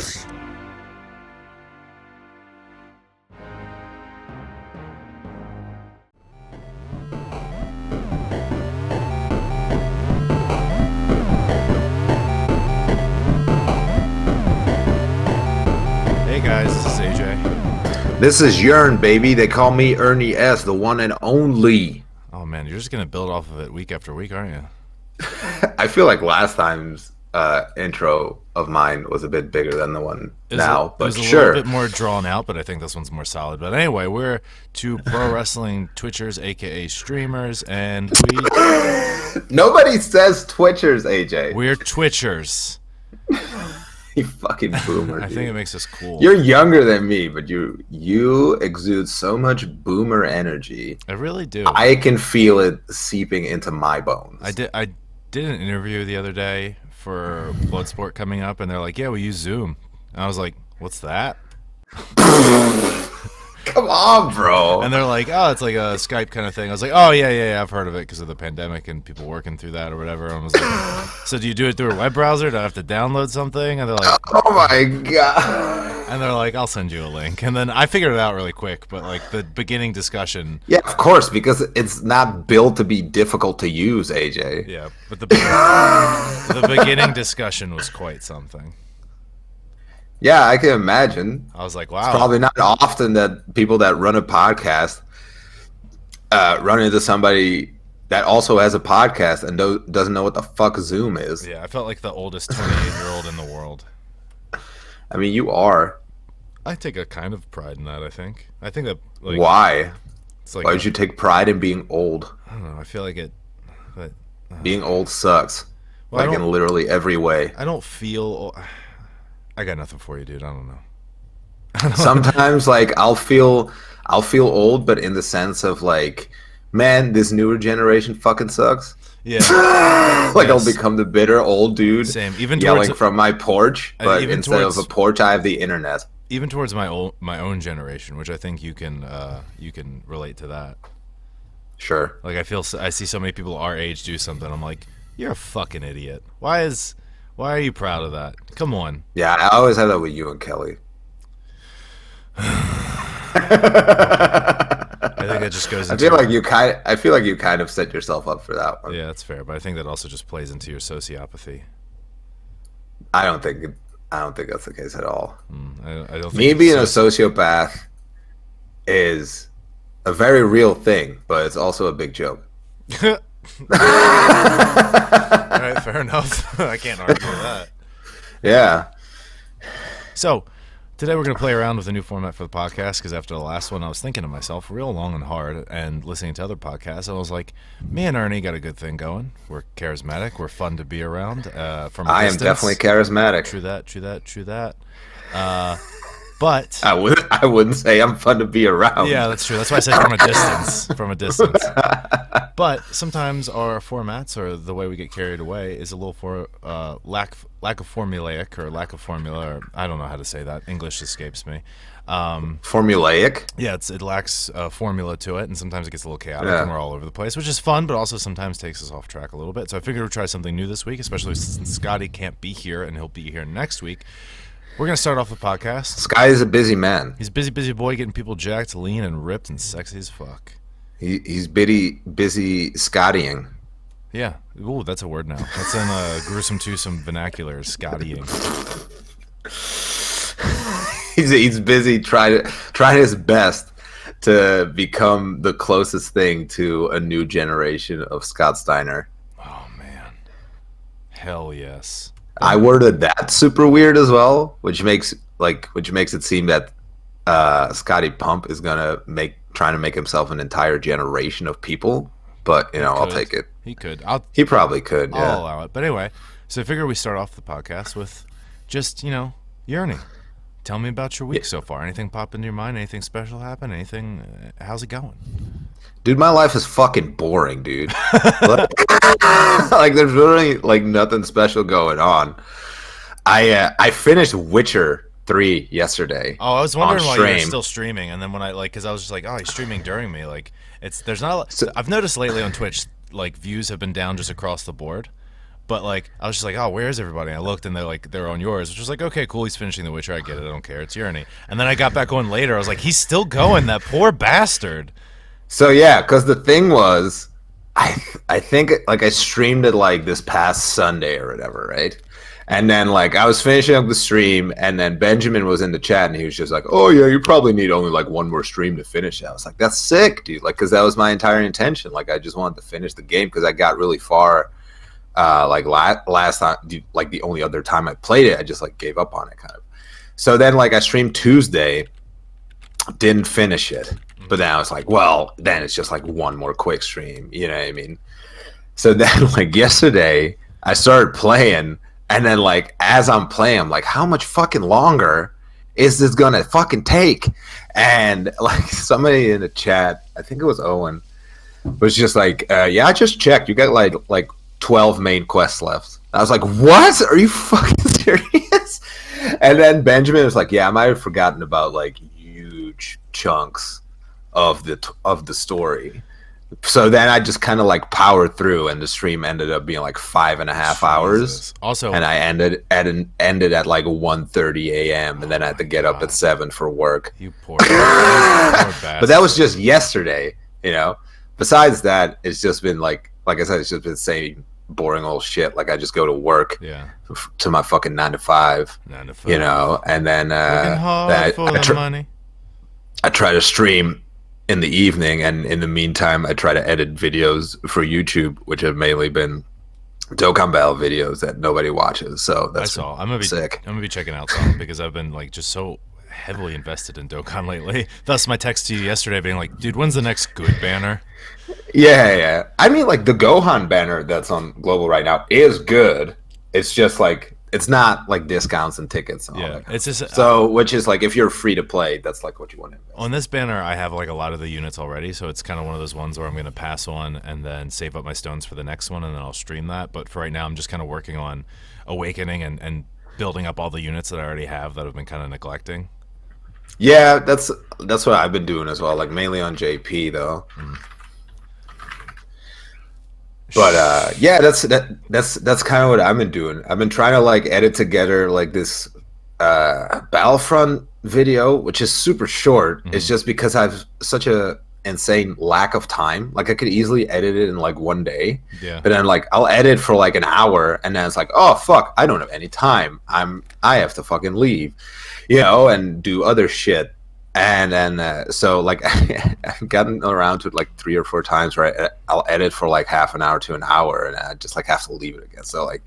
Hey guys, this is AJ. This is Jurn, baby. They call me Ernie S, the one and only. Oh man, you're just gonna build off of it week after week, aren't you? I feel like last time's intro of mine was a bit bigger than the one now, but it was a sure. little bit more drawn out, but I think this one's more solid. But anyway, we're two pro wrestling twitchers, aka streamers, and Nobody says twitchers, AJ. we're twitchers. You fucking boomer. I dude. think it makes us cool. You're younger than me, but you exude so much boomer energy. I really do. I can feel it seeping into my bones. I did an interview the other day for Bloodsport coming up, and they're like, "Yeah, we use Zoom." And I was like, "What's that?" Come on, bro. And they're like, "Oh, it's like a Skype kind of thing." I was like, "Oh yeah, I've heard of it because of the pandemic and people working through that or whatever." And I was like, "So do you do it through a web browser? Do I have to download something?" And they're like, Oh my god. "And they're like, I'll send you a link." And then I figured it out really quick, but like the beginning discussion. Yeah, of course, because it's not built to be difficult to use, AJ. Yeah, but the beginning discussion was quite something. Yeah, I can imagine. I was like, wow. It's probably not often that people that run a podcast run into somebody that also has a podcast and doesn't know what the fuck Zoom is. Yeah, I felt like the oldest 28-year-old in the world. I mean, you are. I take a kind of pride in that, I think. I think that, like... Why? It's like Why would you take pride in being old? I don't know, I feel like it... But, Being old sucks. Well, like in literally every way. I don't feel... I got nothing for you, dude. I don't know. Sometimes, like, I'll feel old, but in the sense of, like, man, this newer generation fucking sucks. Yeah. Like, Yes. I'll become the bitter old dude. Same. Even yelling towards, from my porch, but even instead towards- of a porch, I have the internet. even towards my own generation, which I think you can relate to that. Sure. Like, I see so many people our age do something. I'm like, you're a fucking idiot. Why are you proud of that? Come on. Yeah, I always have that with you and Kelly. I think that just goes I into... feel like you kind of set yourself up for that one. Yeah, that's fair, but I think that also just plays into your sociopathy. I don't think that's the case at all. I don't think Me being a sociopath is a very real thing, but it's also a big joke. All right, fair enough. I can't argue with that. Yeah. So, today we're going to play around with a new format for the podcast because after the last one, I was thinking to myself real long and hard and listening to other podcasts. I was like, me and Ernie got a good thing going. We're charismatic. We're fun to be around. From a I am distance. definitely charismatic. True that. But I wouldn't say I'm fun to be around. yeah, that's true. That's why I said from a distance. But sometimes our formats or the way we get carried away is a little lack of formulaic or lack of formula. Or I don't know how to say that. English escapes me. Formulaic? Yeah, it lacks a formula to it, and sometimes it gets a little chaotic, Yeah. and we're all over the place, which is fun, but also sometimes takes us off track a little bit. So I figured we'd try something new this week, especially since Scotty can't be here, and he'll be here next week. We're going to start off the podcast. Sky is a busy man. He's a busy boy getting people jacked, lean, and ripped, and sexy as fuck. He's busy Scottying. Yeah. Ooh, that's a word now. That's in Gruesome Twosome vernacular, Scottying. He's busy trying his best to become the closest thing to a new generation of Scott Steiner. Oh, man. Hell yes. I worded that super weird as well, which makes it seem that Scotty Pump is trying to make himself an entire generation of people. But I'll take it. He could. He probably could. Yeah. I'll allow it. But anyway, so I figure we start off the podcast with just yearning. Tell me about your week so far. Anything pop into your mind? Anything special happen? Anything? How's it going? Dude, my life is fucking boring, dude. Like there's really like nothing special going on. I finished Witcher 3 yesterday. Oh, I was wondering why you were stream. still streaming, and then when because I was just like, oh, he's streaming during me. Like there's not. I've noticed lately on Twitch, like views have been down just across the board, But like, I was just like, oh, where's everybody? And I looked, and they're on yours, which was like, okay, cool. He's finishing The Witcher. I get it. I don't care. It's Jurny. And then I got back on later. I was like, he's still going. That poor bastard. So yeah, because the thing was, I think like I streamed it like this past Sunday or whatever, right? And then like I was finishing up the stream, and then Benjamin was in the chat, and he was just like, "Oh yeah, you probably need only like one more stream to finish it." I was like, "That's sick, dude!" Like, because that was my entire intention. Like, I just wanted to finish the game because I got really far. Like last time, like the only other time I played it, I just like gave up on it, kind of. So then like I streamed Tuesday, didn't finish it, but then I was like, well, then it's just like one more quick stream, you know what I mean? So then like yesterday, I started playing. And then, like, as I'm playing, I'm like, how much fucking longer is this gonna fucking take? And, like, somebody in the chat, I think it was Owen, was just like, yeah, I just checked. You got, like 12 main quests left. I was like, what? Are you fucking serious? And then Benjamin was like, yeah, I might have forgotten about, like, huge chunks of the story. So then I just kind of like powered through, and the stream ended up being like 5.5 hours. Also, and I ended at like 1:30 a.m. and then I had to get up at 7 for work. You poor bastard. But that was just yesterday, you know. Besides that, it's just been like I said, it's just been saying boring old shit. Like I just go to work, to my fucking 9 to 5, you know, and then money. I try to stream in the evening, and in the meantime I try to edit videos for YouTube, which have mainly been Dokkan Battle videos that nobody watches. So that's I'm gonna be sick. I'm gonna be checking out some because I've been like just so heavily invested in Dokkan lately. Thus my text to you yesterday being like, dude, when's the next good banner? Yeah. I mean, like the Gohan banner that's on Global right now is good. It's just like it's not like discounts and tickets and all that. It's just so, which is like if you're free to play, that's like what you want to invest. On this banner, I have like a lot of the units already, so it's kind of one of those ones where I'm going to pass on and then save up my stones for the next one, and then I'll stream that. But for right now, I'm just kind of working on awakening and building up all the units that I already have that I've been kind of neglecting. Yeah, that's what I've been doing as well, like mainly on JP though. But yeah, that's kind of what I've been doing. I've been trying to like edit together like this Battlefront video, which is super short. It's just because I have such a insane lack of time. Like I could easily edit it in like one day. Yeah. But then like I'll edit for like an hour, and then it's like, oh fuck, I don't have any time. I have to fucking leave, you know, and do other shit. And then, so like, I've gotten around to it like 3 or 4 times where I'll edit for like half an hour to an hour, and I just like have to leave it again. So like,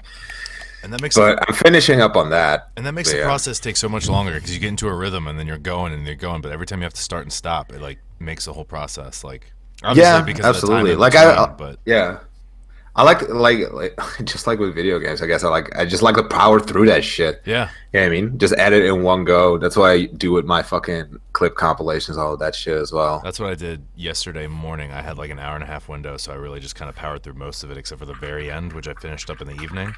and that makes. But I'm finishing up on that, and that makes the process take so much longer because you get into a rhythm and then you're going and you're going. But every time you have to start and stop, it like makes the whole process like. Yeah, because absolutely. Of the time but yeah. I like just like with video games, I guess I just like to power through that shit. Yeah. You know what I mean? Just edit in one go. That's what I do with my fucking clip compilations, all of that shit as well. That's what I did yesterday morning. I had like an 1.5-hour window, so I really just kind of powered through most of it except for the very end, which I finished up in the evening.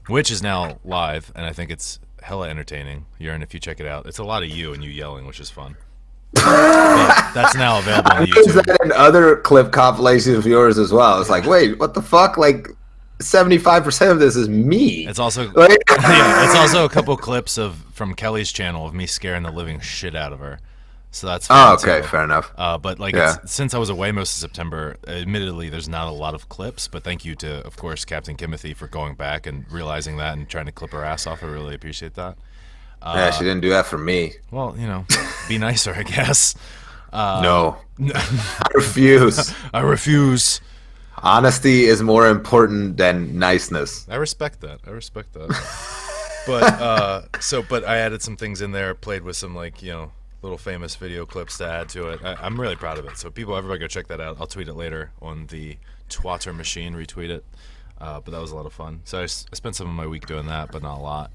Which is now live, and I think it's hella entertaining. Jurn, if you check it out. It's a lot of you and you yelling, which is fun. That's now available on YouTube. Is that in other clip compilations of yours as well? It's like, wait, what the fuck? Like, 75% of this is me. It's also it's also a couple clips from Kelly's channel of me scaring the living shit out of her. So that's fun too. Fair enough. But like since I was away most of September, admittedly there's not a lot of clips. But thank you to, of course, Captain Kimothy for going back and realizing that and trying to clip her ass off. I really appreciate that. Yeah, she didn't do that for me. Well, you know, be nicer, I guess. No. I refuse. I refuse. Honesty is more important than niceness. I respect that. But I added some things in there, played with some like, you know, little famous video clips to add to it. I'm really proud of it. So everybody go check that out. I'll tweet it later on the Twatter machine, retweet it. But that was a lot of fun. So I spent some of my week doing that, but not a lot.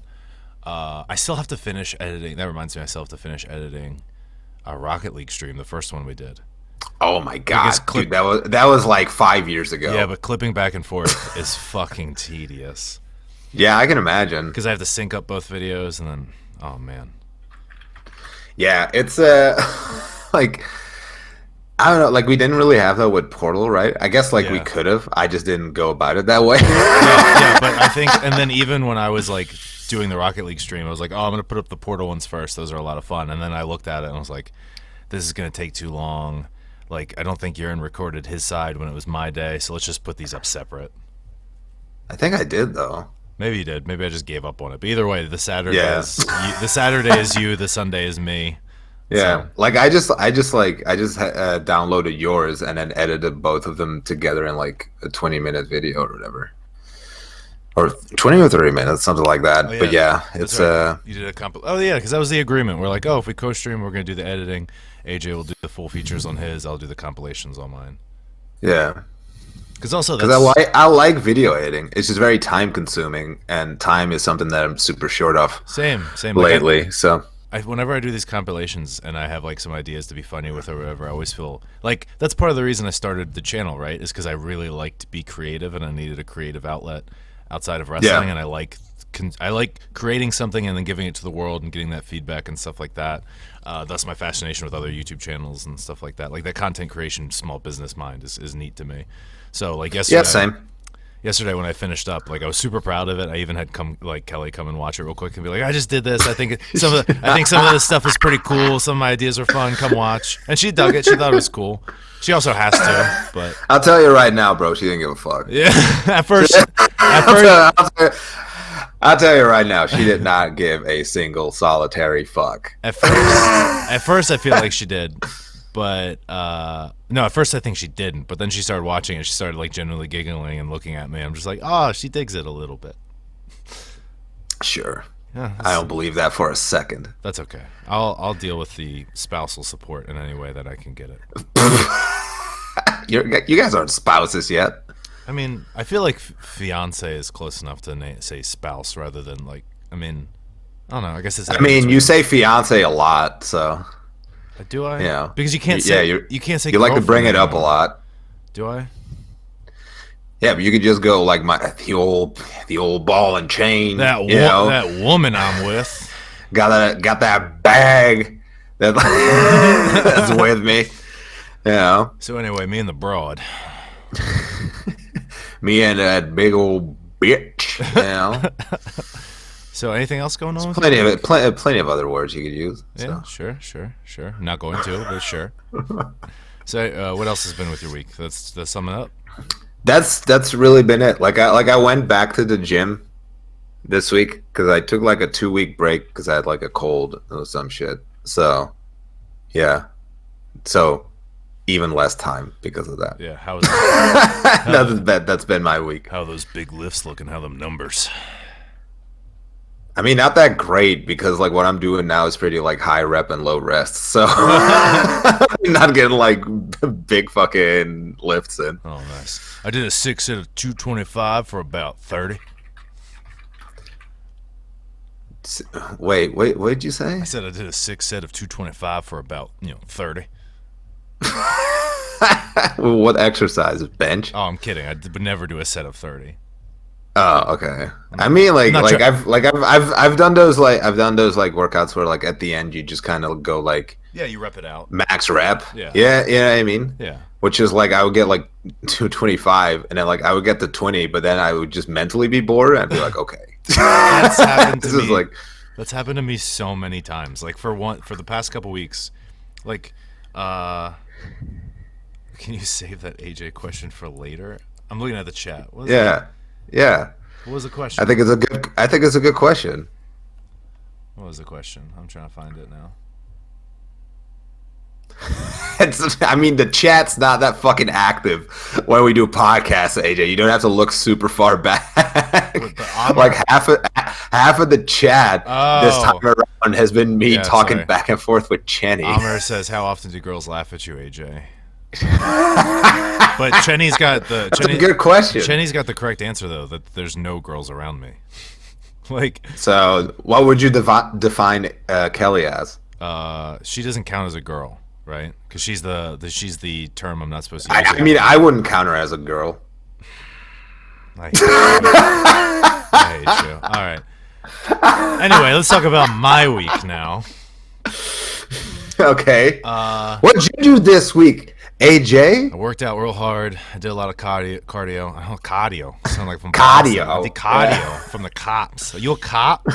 I still have to finish editing. That reminds me, I still have to finish editing a Rocket League stream, the first one we did. Oh my god, dude, that was like 5 years ago. Yeah, but clipping back and forth is fucking tedious. Yeah, I can imagine. Because I have to sync up both videos, and then, oh man. Yeah, it's like I don't know. Like we didn't really have that with Portal, right? I guess like we Yeah. could have. I just didn't go about it that way. Yeah, but I think, and then even when I was like doing the Rocket League stream, I was like, oh, I'm gonna put up the Portal ones first. Those are a lot of fun. And then I looked at it and I was like, this is gonna take too long. Like, I don't think Jurn recorded his side when it was my day, so let's just put these up separate. I think I did though. Maybe you did. Maybe I just gave up on it. But either way, the Saturday Yeah. is the Saturday is you. The Sunday is me. Yeah, So- like I just downloaded yours and then edited both of them together in like a 20-minute video or whatever, or 20 or 30 minutes, something like that. Oh, yeah. But yeah, That's it's right. You did a Oh yeah, because that was the agreement. We're like, oh, if we co-stream, we're gonna do the editing. AJ will do the full features on his. I'll do the compilations on mine. yeah. Because also Because I like video editing. It's just very time consuming, and time is something that I'm super short of same. Like, lately. So whenever I do these compilations and I have like some ideas to be funny with or whatever, I always feel like that's part of the reason I started the channel, right? Is because I really like to be creative and I needed a creative outlet outside of wrestling, Yeah. and I like creating something and then giving it to the world and getting that feedback and stuff like that. Thus my fascination with other YouTube channels and stuff like that. Like that content creation, small business mind is neat to me. So like yesterday, yeah, same. Yesterday when I finished up, like I was super proud of it. I even had Kelly come and watch it real quick and be like, I just did this. I think some of this stuff is pretty cool. Some of my ideas are fun. Come watch. And she dug it. She thought it was cool. She also has to, but I'll tell you right now, bro. She didn't give a fuck. yeah. At first, I'll tell you right now, she did not give a single solitary fuck. at first I feel like she did, but no, at first I think she didn't. But then she started watching and she started like genuinely giggling and looking at me. I'm just like, oh, she digs it a little bit. Sure. Yeah, I don't believe that for a second. that's okay. I'll deal with the spousal support in any way that I can get it. You guys aren't spouses yet. I mean, I feel like fiance is close enough to say spouse rather than like. I mean, I don't know. I guess it's. I mean, you say fiance a lot, so do I? yeah. Because you can't say. You can't say. You like to bring it girlfriend up a anymore. lot. Do I? Yeah, but you could just go like the old ball and chain. That woman I'm with. got that bag that's with me. You know, So anyway, me and the broad. me and that big old bitch. You know, So anything else going on? With plenty you? of it. Plenty of other words you could use. Yeah, So. sure. I'm not going to, but sure. So what else has been with your week? That's sum it up. That's really been it. Like I went back to the gym this week because I took like a 2-week break because I had like a cold or some shit. So yeah, so even less time because of that. Yeah, how is That's been my week. how are those big lifts looking? How them numbers? I mean, not that great because like what I'm doing now is pretty like high rep and low rest. So not getting like big fucking lifts in. Oh, nice. I did a 6 set of 225 for about 30. Wait, what did you say? I said I did a 6 set of 225 for about 30. What exercise? Bench? Oh, I'm kidding. I would never do a set of 30. Oh, okay. I mean, I've done those workouts where like at the end you just kind of go like Yeah, you rep it out. max rep. Yeah. Yeah, you know what I mean? Yeah. Which is like I would get like 225 and then like I would get to 20, but then I would just mentally be bored and I'd be like, okay. That's happened to This is me. like That's happened to me so many times. Like for the past couple weeks, like, can you save that AJ question for later? I'm looking at the chat. What was yeah. Yeah. What was the question? I think it's a good question. What was the question? I'm trying to find it now. I mean, the chat's not that fucking active when we do podcasts, AJ. You don't have to look super far back. Like half of the chat this time around has been me talking back and forth with Chenny. Amr says, "How often do girls laugh at you, AJ?" But Chenny's got the. That's a good question. Chenny's got the correct answer though. That there's no girls around me. Like. So, what would you define Kelly as? She doesn't count as a girl. Right, because she's the term I'm not supposed to use. I mean, I wouldn't count her as a girl. I hate you. All right. Anyway, let's talk about my week now. Okay. What did you do this week, AJ? I worked out real hard. I did a lot of cardio. Oh, cardio. Sound like from Boston. Cardio. I did cardio from the cops. Are you a cop?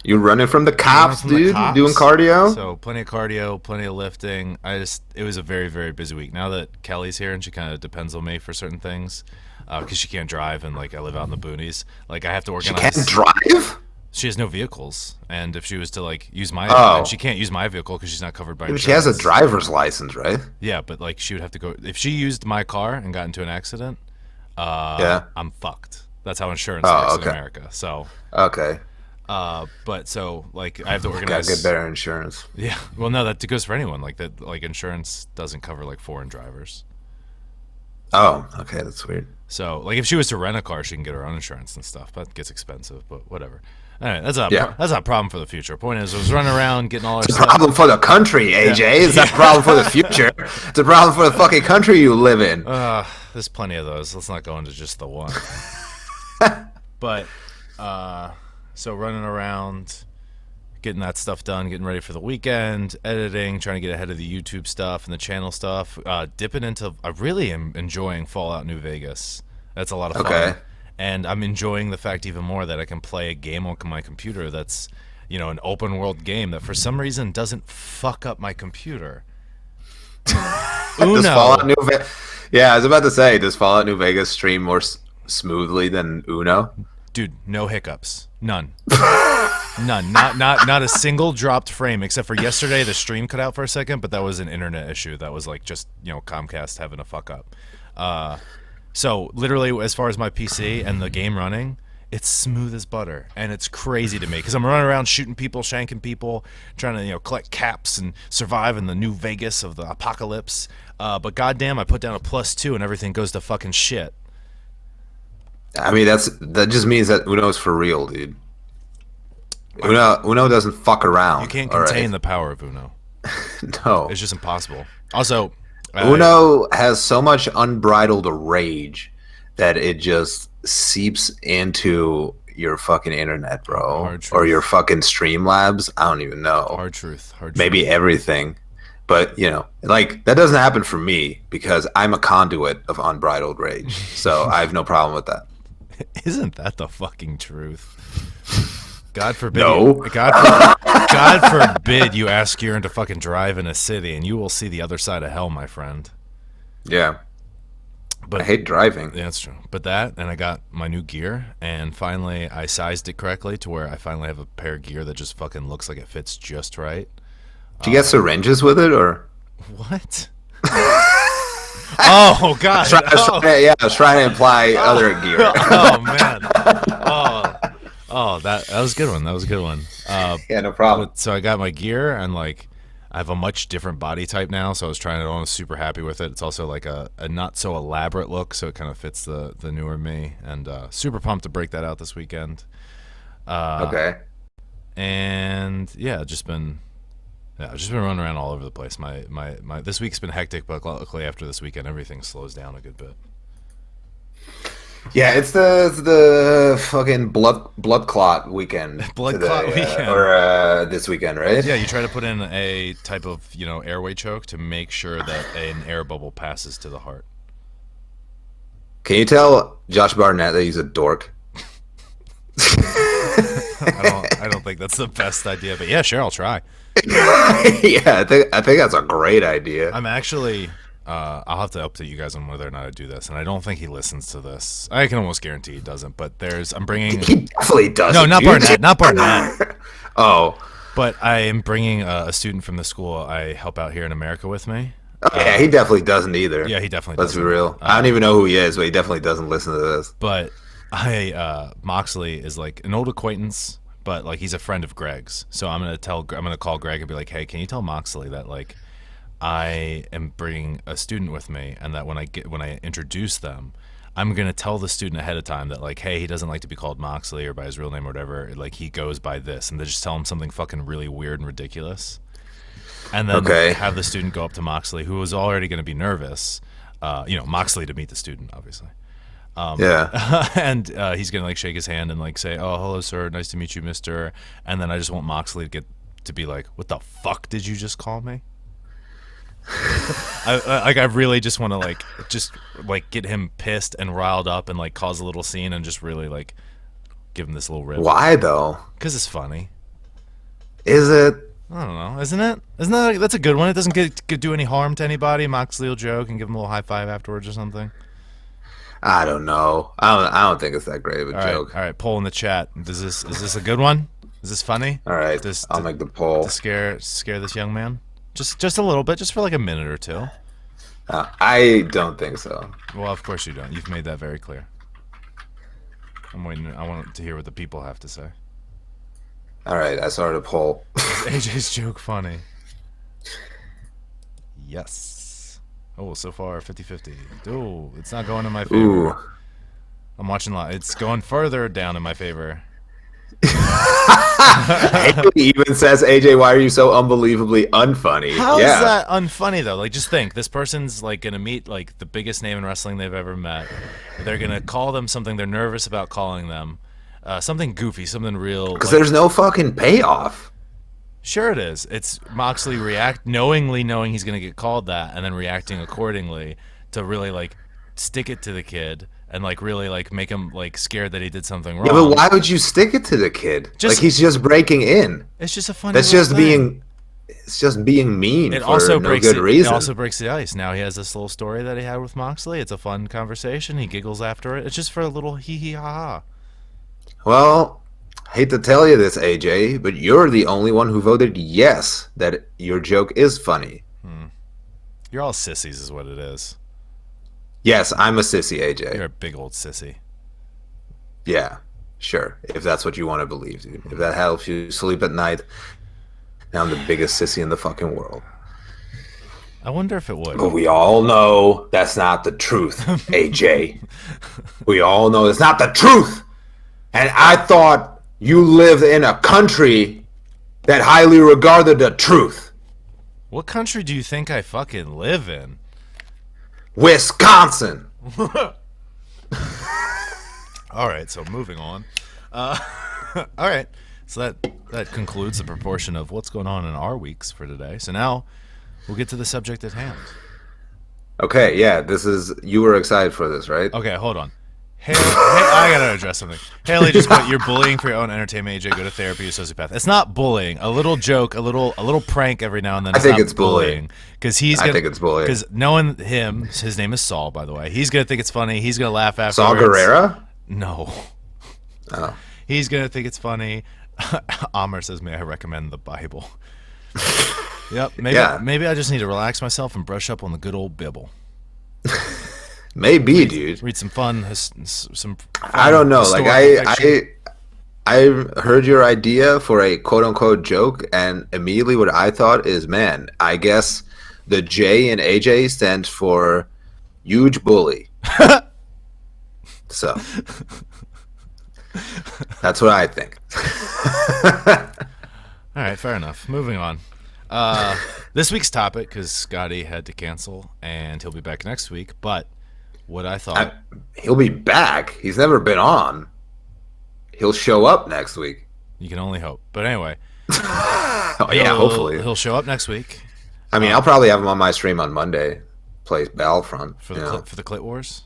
You running from the cops, From the dude? cops. Doing cardio? So plenty of cardio, plenty of lifting. It was a very, very busy week. Now that Kelly's here and she kind of depends on me for certain things, because she can't drive and like I live out in the boonies. Like I have to She organize. can't drive? She has no vehicles, and if she was to like use my, Oh. she can't use my vehicle because she's not covered by But insurance. she has a driver's license, right? Yeah, but like she would have to go if she used my car and got into an accident. Yeah. I'm fucked. That's how insurance Oh, works okay. in America. So, Okay. but so like I have to Gotta organize. get better insurance. Yeah, well, no, that goes for anyone. Like that, like insurance doesn't cover like foreign drivers. Oh, okay, that's weird. So, like if she was to rent a car, she can get her own insurance and stuff. But it gets expensive. But whatever. All right, that's not Yeah. that's not a problem for the future. Point is, I was running around getting all our It's a stuff. problem for the country, AJ. It's not a problem for the future. It's a problem for the fucking country you live in. There's plenty of those. Let's not go into just the one. But so running around, getting that stuff done, getting ready for the weekend, editing, trying to get ahead of the YouTube stuff and the channel stuff. Dipping into, I really am enjoying Fallout New Vegas. That's a lot of fun. Okay. And I'm enjoying the fact even more that I can play a game on my computer that's, you know, an open world game that for some reason doesn't fuck up my computer. Does Fallout New Vegas? Yeah, I was about to say, does Fallout New Vegas stream more smoothly than Uno? Dude, no hiccups. None. None. Not a single dropped frame, except for yesterday the stream cut out for a second, but that was an internet issue. That was like just, you know, Comcast having a fuck up. So literally as far as my PC and the game running, it's smooth as butter, and it's crazy to me because I'm running around shooting people, shanking people, trying to, you know, collect caps and survive in the New Vegas of the apocalypse. But goddamn, I put down a +2 and everything goes to fucking shit. I mean, that just means that Uno's for real, dude. Uno doesn't fuck around. You can't all contain right? the power of Uno. No. It's just impossible. Also, Uno has so much unbridled rage that it just seeps into your fucking internet, bro, Hard truth. or your fucking Streamlabs. I don't even know. hard truth. Maybe everything, but you know, like that doesn't happen for me because I'm a conduit of unbridled rage, so I have no problem with that. Isn't that the fucking truth? God forbid. No. God forbid you ask Jurn to fucking drive in a city, and you will see the other side of hell, my friend. Yeah, But I hate driving. yeah, that's true. But that, and I got my new gear, and finally I sized it correctly to where I finally have a pair of gear that just fucking looks like it fits just right. Do you get syringes with it, or? What? Oh God! I was trying to imply other gear. Oh man! Oh, that was a good one. That was a good one. Yeah, no problem. So I got my gear, and like I have a much different body type now. So I was trying it on. I was super happy with it. It's also like a not so elaborate look, so it kind of fits the newer me. And super pumped to break that out this weekend. Okay. And yeah, just been running around all over the place. My this week's been hectic, but luckily after this weekend, everything slows down a good bit. Yeah, it's the fucking blood clot weekend. Blood today, clot weekend. or this weekend, right? Yeah, you try to put in a type of, you know, airway choke to make sure that an air bubble passes to the heart. Can you tell Josh Barnett that he's a dork? I don't think that's the best idea, but yeah, sure, I'll try. Yeah, I think that's a great idea. I'm actually I'll have to update you guys on whether or not I do this, and I don't think he listens to this. I can almost guarantee he doesn't, but I'm bringing He definitely does. No, not Barnett, not Barnett. Oh. But I am bringing a student from the school I help out here in America with me. Yeah, he definitely doesn't either. Yeah, he definitely Let's doesn't. be real. I don't even know who he is, but he definitely doesn't listen to this. But Moxley is like an old acquaintance, but like he's a friend of Greg's. So I'm gonna call Greg and be like, hey, can you tell Moxley that like I am bringing a student with me, and that when I introduce them, I'm gonna tell the student ahead of time that like, hey, he doesn't like to be called Moxley or by his real name or whatever. Like he goes by this, and they just tell him something fucking really weird and ridiculous, and then have the student go up to Moxley, who was already gonna be nervous. You know, Moxley to meet the student, obviously. Yeah. And he's gonna like shake his hand and like say, "Oh, hello, sir. Nice to meet you, mister." And then I just want Moxley to be like, "What the fuck did you just call me?" I really just want to just get him pissed and riled up and like cause a little scene and just really like give him this little rip. Why though? Because it's funny. Is it? I don't know. Isn't it? Isn't that that's a good one? It doesn't do any harm to anybody. Moxley will joke and give him a little high five afterwards or something. I don't know. I don't think it's that great of a joke. All right. Poll in the chat. Is this a good one? Is this funny? All right. I'll make the poll to scare this young man. Just a little bit, just for like a minute or two. I don't think so. Well, of course you don't. You've made that very clear. I'm waiting. I want to hear what the people have to say. All right, I started a poll. Is AJ's joke funny? Yes. Oh, so far 50-50. Ooh, it's not going in my favor. Ooh. I'm watching live. It's going further down in my favor. Haley even says, AJ, why are you so unbelievably unfunny? How is that unfunny though? Like, just think, this person's like gonna meet like the biggest name in wrestling they've ever met. They're gonna call them something they're nervous about calling them, something goofy, something real. Because there's no fucking payoff. Sure it is. It's Moxley knowing he's gonna get called that, and then reacting accordingly to really like stick it to the kid. And like really like make him like scared that he did something wrong. Yeah, but why would you stick it to the kid? Like he's just breaking in. It's just a funny. That's just being. It's just being mean. It also breaks no good reason. It also breaks the ice. Now he has this little story that he had with Moxley. It's a fun conversation. He giggles after it. It's just for a little hee hee ha ha. Well, hate to tell you this, AJ, but you're the only one who voted yes that your joke is funny. You're all sissies, is what it is. Yes, I'm a sissy, AJ. You're a big old sissy. Yeah, sure. If that's what you want to believe, dude. If that helps you sleep at night, now I'm the biggest sissy in the fucking world. I wonder if it would. But we all know that's not the truth, AJ. We all know it's not the truth. And I thought you lived in a country that highly regarded the truth. What country do you think I fucking live in? Wisconsin. All right, so moving on. All right, so that concludes the proportion of what's going on in our weeks for today. So now we'll get to the subject at hand. Okay, yeah, you were excited for this, right? Okay, hold on. Hey, I gotta address something. Haley just put, you're bullying for your own entertainment, AJ. Go to therapy, you sociopath. It's not bullying. A little joke, a little prank every now and then. I think it's bullying. I think it's bullying. Because knowing him, his name is Saul, by the way. He's gonna think it's funny. He's gonna laugh afterwards. Saul Guerrero? No. Oh. He's gonna think it's funny. Amr says, "May I recommend the Bible?" Yep. Maybe I just need to relax myself and brush up on the good old Bible. Maybe, dude. Read some fun. I don't know. Like I heard your idea for a quote unquote joke, and immediately what I thought is, man, I guess the J in AJ stands for huge bully. So that's what I think. All right, fair enough. Moving on. This week's topic, because Scotty had to cancel, and he'll be back next week, but what I thought... he'll be back. He's never been on. He'll show up next week. You can only hope. But anyway. Hopefully. He'll show up next week. I mean, I'll probably have him on my stream on Monday. Play Battlefront. For the Clit Wars?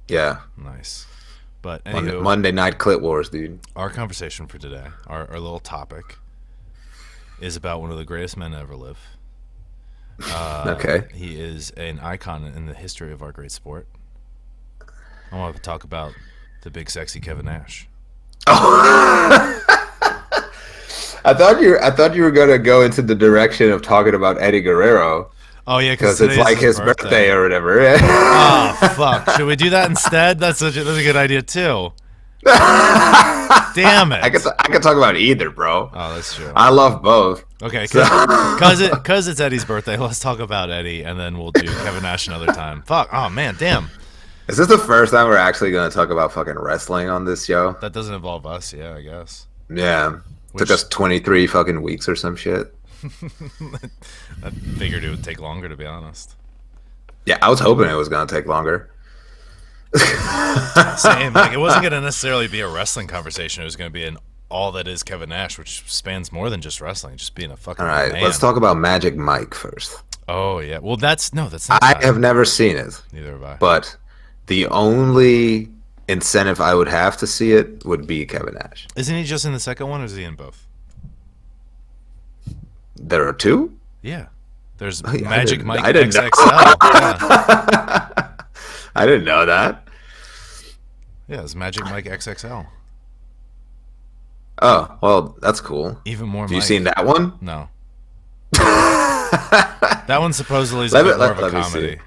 Yeah. Nice. But anywho, Monday night Clit Wars, dude. Our conversation for today, our little topic, is about one of the greatest men to ever live. Okay. He is an icon in the history of our great sport. I want to talk about the big sexy Kevin Nash. Oh. I thought you were gonna go into the direction of talking about Eddie Guerrero. Oh yeah, because it's like his birthday or whatever. Oh fuck! Should we do that instead? That's a good idea too. Damn it! I could talk about either, bro. Oh, that's true. I love both. Okay, because it's Eddie's birthday. Let's talk about Eddie, and then we'll do Kevin Nash another time. Fuck! Oh man, damn. Is this the first time we're actually going to talk about fucking wrestling on this show? That doesn't involve us, yeah, I guess. Yeah. Took us 23 fucking weeks or some shit. I figured it would take longer, to be honest. Yeah, I was hoping it was going to take longer. Same. Like, it wasn't going to necessarily be a wrestling conversation. It was going to be an all that is Kevin Nash, which spans more than just wrestling, just being a fucking All right, man. let's talk about Magic Mike first. Oh yeah. Well, that's not. I have never seen it, Neither have I. but the only incentive I would have to see it would be Kevin Nash. Isn't he just in the second one, or is he in both? There are two? Yeah. There's Oh, yeah, Magic Mike I didn't know. XXL. Yeah. I didn't know that. Yeah, it's Magic Mike XXL. Oh, well, that's cool. Even more. Have you Mike. seen that one? No. That one supposedly is a bit more of a comedy.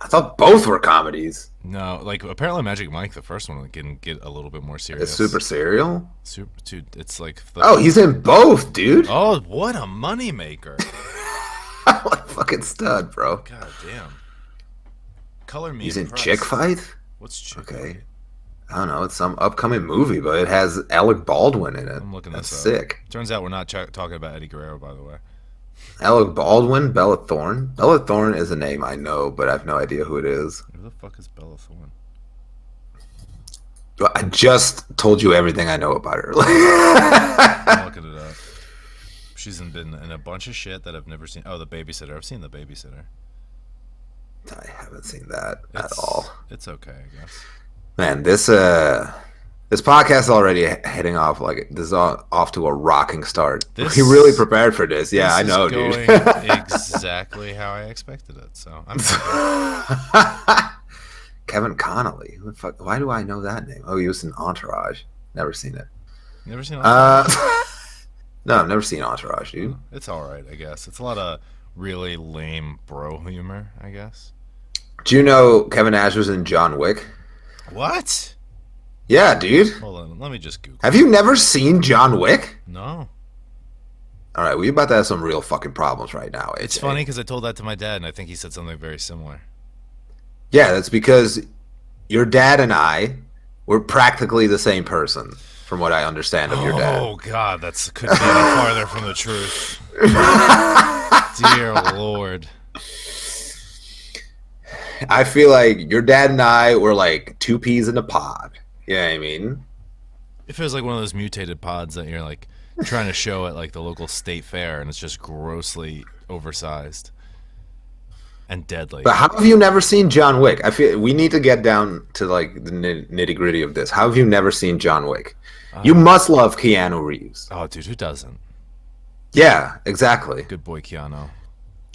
I thought both were comedies. No, like apparently Magic Mike, the first one, can get a little bit more serious. It's super serial. Dude, it's like. Oh, he's in both, dude. Oh, what a moneymaker! Like fucking stud, bro. God damn. Color me. He's in impressed. Chick Fight. What's Chick Okay. Fight? I don't know. It's some upcoming movie, but it has Alec Baldwin in it. I'm looking That's this up. sick. Turns out we're not talking about Eddie Guerrero, by the way. Alec Baldwin, Bella Thorne. Bella Thorne is a name I know, but I have no idea who it is. Who the fuck is Bella Thorne? I just told you everything I know about her. I'm looking it up. She's been in a bunch of shit that I've never seen. Oh, The Babysitter. I've seen The Babysitter. I haven't seen that at all. It's okay, I guess. Man, this podcast is already heading off like this is off to a rocking start. We really prepared for this. Yeah, I know, dude. Exactly how I expected it. So I'm Kevin Connolly. Who the fuck? Why do I know that name? Oh, he was in Entourage. Never seen it. Never seen Entourage? No, I've never seen Entourage, dude. It's all right, I guess. It's a lot of really lame bro humor, I guess. Do you know Kevin Nash was in John Wick? What? Yeah, dude. Hold on, let me just Google. Have you never seen John Wick? No. All right, we're about to have some real fucking problems right now. AJ. It's funny because I told that to my dad, and I think he said something very similar. Yeah, that's because your dad and I were practically the same person, from what I understand of your dad. Oh God, couldn't be any farther from the truth. Dear Lord. I feel like your dad and I were like two peas in a pod. You know what I mean? It feels like one of those mutated pods that you're like trying to show at like the local state fair, and it's just grossly oversized and deadly. But how have you never seen John Wick? I feel we need to get down to like the nitty gritty of this. How have you never seen John Wick? You must love Keanu Reeves. Oh, dude, who doesn't? Yeah, exactly. Good boy, Keanu.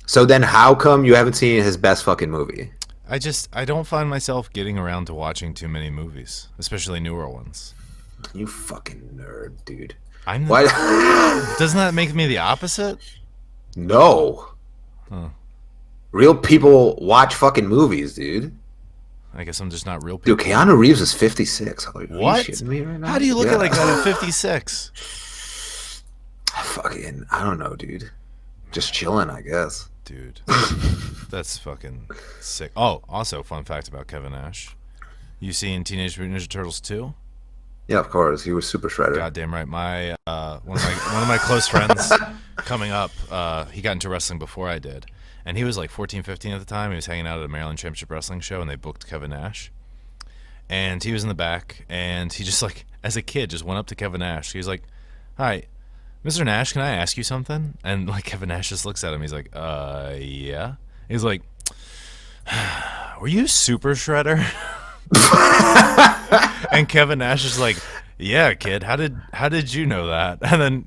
So then how come you haven't seen his best fucking movie? I don't find myself getting around to watching too many movies, especially newer ones. You fucking nerd, dude. Why? Doesn't that make me the opposite? No. Huh. Real people watch fucking movies, dude. I guess I'm just not real people. Dude, Keanu Reeves is 56. Are you what? shitting me right now? How do you look at like that at 56? Fucking, I don't know, dude. Just chilling, I guess. Dude, that's fucking sick. Oh, also, fun fact about Kevin Nash. You seen Teenage Mutant Ninja Turtles 2? Yeah, of course. He was Super Shredder. Goddamn right. My one of my close friends coming up, he got into wrestling before I did. And he was like 14, 15 at the time. He was hanging out at a Maryland Championship Wrestling show, and they booked Kevin Nash. And he was in the back, and he just like, as a kid, just went up to Kevin Nash. He was like, "Hi, Mr. Nash, can I ask you something?" And like Kevin Nash just looks at him. He's like, yeah. He's like, "Were you Super Shredder?" And Kevin Nash is like, "Yeah, kid. How did you know that?" And then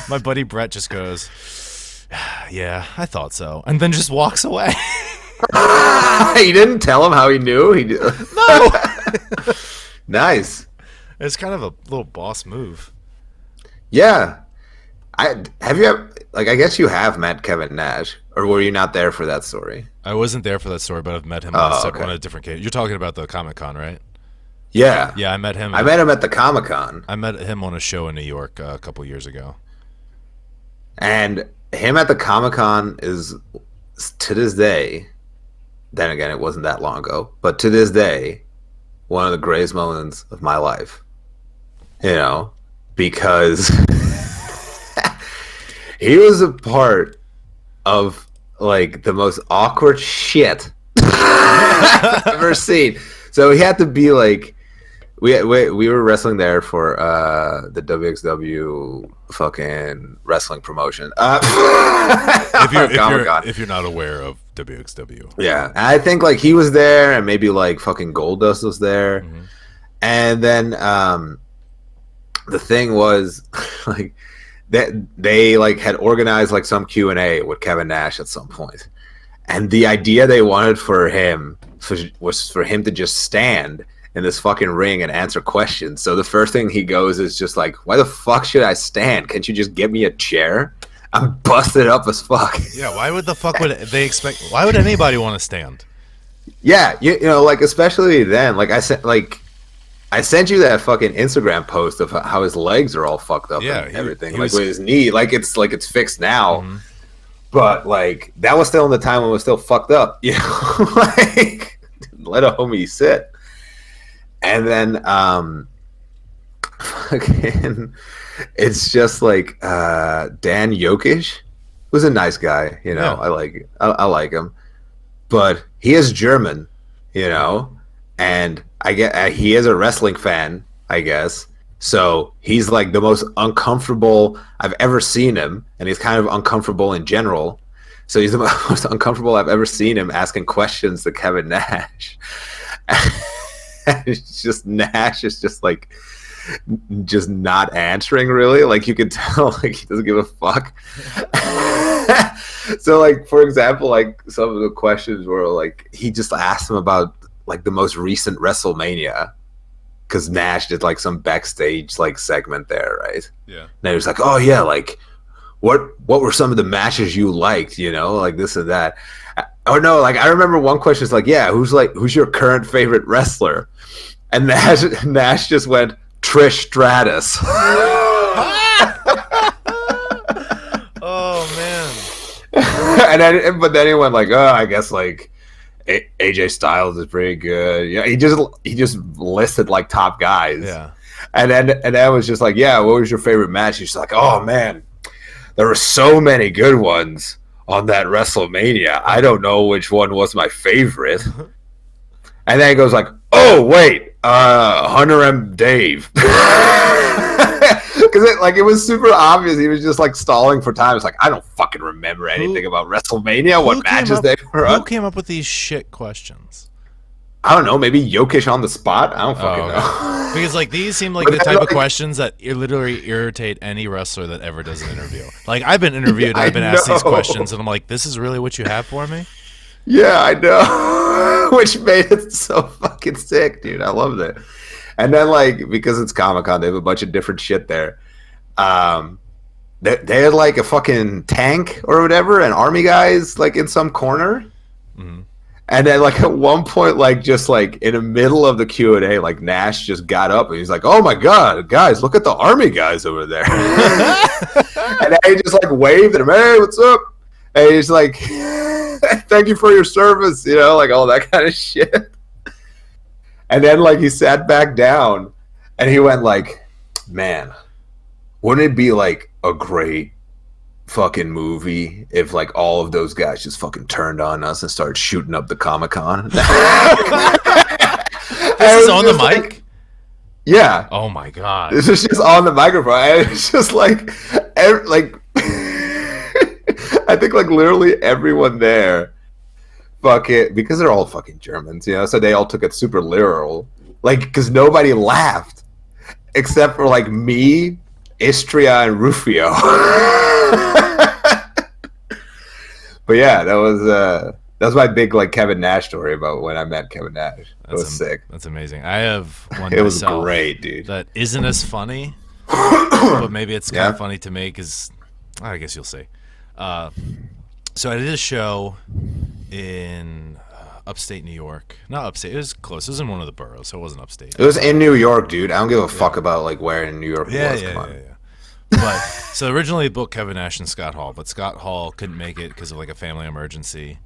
my buddy Brett just goes, "Yeah, I thought so," and then just walks away. He didn't tell him how he knew. He did. No. Nice. It's kind of a little boss move. Yeah. Have you ever, like, I guess you have met Kevin Nash, or were you not there for that story? I wasn't there for that story, but I've met him on a different case. You're talking about the Comic-Con, right? Yeah. Yeah, I met him. I met him at the Comic-Con. I met him on a show in New York a couple years ago. And him at the Comic-Con is, to this day, then again, it wasn't that long ago, but to this day, one of the greatest moments of my life. You know, because he was a part of like the most awkward shit I've ever seen. So he had to be like, we were wrestling there for the WXW fucking wrestling promotion. If you're not aware of WXW, yeah, I think like he was there, and maybe like fucking Goldust was there, and then the thing was like that they like had organized like some Q&A with Kevin Nash at some point, and the idea they wanted for him was for him to just stand in this fucking ring and answer questions. So the first thing he goes is just like, why the fuck should I stand? Can't you just get me a chair? I'm busted up as fuck. Yeah, why would the fuck would they expect? Why would anybody want to stand? Yeah, you know, like especially then, like I sent you that fucking Instagram post of how his legs are all fucked up and everything, like with his knee, like it's fixed now, but like that was still in the time when it was still fucked up, you know, like let a homie sit, and then fucking. It's just like Dan Jokic was a nice guy, you know. Yeah. I like him, but he is German, you know, and I get he is a wrestling fan, I guess. So he's like the most uncomfortable I've ever seen him, and he's kind of uncomfortable in general. So he's the most uncomfortable I've ever seen him asking questions to Kevin Nash. It's just Nash is just like. Just not answering really, like you could tell like he doesn't give a fuck. So like for example, like some of the questions were like he just asked him about like the most recent WrestleMania because Nash did like some backstage like segment there, right? Yeah. And he was like, oh yeah, like what were some of the matches you liked, you know, like this and that. Oh no, like I remember one question is like, yeah, who's your current favorite wrestler? And Nash just went Trish Stratus. Oh man! But then he went like, oh, I guess like AJ Styles is pretty good. Yeah, he just listed like top guys. Yeah, and then it was just like, yeah, what was your favorite match? He's like, oh man, there were so many good ones on that WrestleMania. I don't know which one was my favorite. And then he goes like, oh wait. Hunter M. Dave. Because it was super obvious. He was just like stalling for time. It's like, I don't fucking remember anything about WrestleMania. What matches they were on. Who came up with these shit questions? I don't know. Maybe Jokic on the spot. I don't fucking know. Because like these seem like the type of questions that literally irritate any wrestler that ever does an interview. Like I've been interviewed and I've been asked these questions and I'm like, this is really what you have for me? Yeah, I know. Which made it so fucking sick, dude. I loved it. And then, like, because it's Comic-Con, they have a bunch of different shit there. They had, like, a fucking tank or whatever, and army guys, like, in some corner. Mm-hmm. And then, like, at one point, like, just, like, in the middle of the Q&A, like, Nash just got up, and he's like, oh, my God, guys, look at the army guys over there. And then he just, like, waved at him, hey, what's up? And he's like... thank you for your service, you know, like all that kind of shit. And then like he sat back down and he went like, man, wouldn't it be like a great fucking movie if like all of those guys just fucking turned on us and started shooting up the Comic-Con? This is on the mic? Like, yeah. Oh my God. This is just on the microphone. And it's just like I think like literally everyone there fucking, because they're all fucking Germans, you know, so they all took it super literal, like because nobody laughed except for like me, Istria, and Rufio. But yeah, that was my big like Kevin Nash story about when I met Kevin Nash. It was sick. That's amazing. I have one. It was great, dude. That isn't as funny, but maybe it's kind of funny to me because I guess you'll see. So I did a show in upstate New York. Not upstate. It was close. It was in one of the boroughs, so it wasn't upstate. It was in New York, dude. I don't give a fuck about like where in New York it was. Come on. But so originally booked Kevin Nash and Scott Hall, but Scott Hall couldn't make it because of like a family emergency.